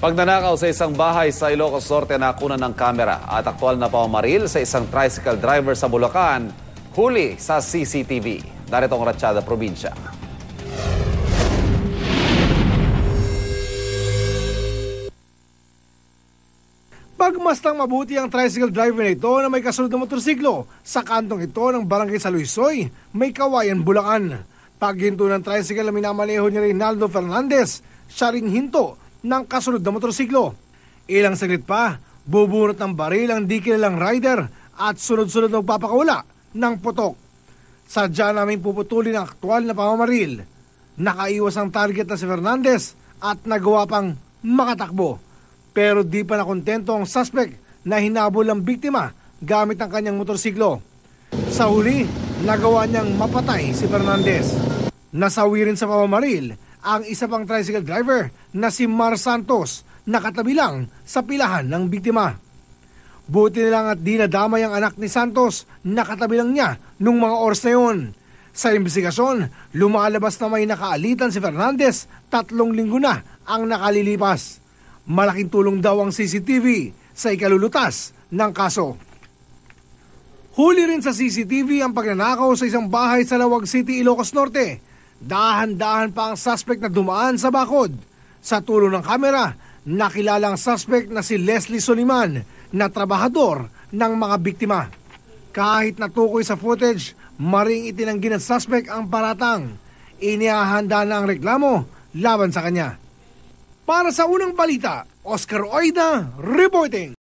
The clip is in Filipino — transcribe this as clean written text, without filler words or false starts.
Pagnanakaw sa isang bahay sa Ilocos Norte nakunan ng kamera at aktwal na pamamaril sa isang tricycle driver sa Bulacan, huli sa CCTV. Narito ang Ratsyada Probinsya. Pagmastang mabuti ang tricycle driver na ito na may kasunod na motorsiklo sa kantong ito ng barangay Saluisoy, may Kawayan, Bulacan. Paghinto ng tricycle na minamaneho ni Reynaldo Fernandez, siya ring hinto ng kasunod na motorsiklo. Ilang saglit pa, bubunot ng baril ang di kilalang rider at sunod-sunod na magpapakawala ng putok. Sadya naming puputulin ang aktwal na pamamaril. Nakaiwas ang target na si Fernandez at nagawa pang makatakbo. Pero di pa nakontento ang suspect na hinabol ang biktima gamit ang kanyang motorsiklo. Sa huli, nagawa niyang mapatay si Fernandez. Nasawi rin sa pamamaril ang isa pang tricycle driver na si Mar Santos, nakatabi lang sa pilahan ng biktima. Buti nilang at di nadamay ang anak ni Santos, nakatabi lang niya nung mga oras na yun. Sa imbestigasyon, lumalabas na may nakaalitan si Fernandez, 3 linggo na ang nakalilipas. Malaking tulong daw ang CCTV sa ikalulutas ng kaso. Huli rin sa CCTV ang pagnanakaw sa isang bahay sa Lawag City, Ilocos Norte. Dahan-dahan pa ang suspect na dumaan sa bakod. Sa tulong ng kamera, nakilala ang suspect na si Leslie Soliman na trabahador ng mga biktima. Kahit natukoy sa footage, maring itinanggi ng suspect ang paratang. Inihahanda na ang reklamo laban sa kanya. Para sa unang balita, Oscar Oida reporting.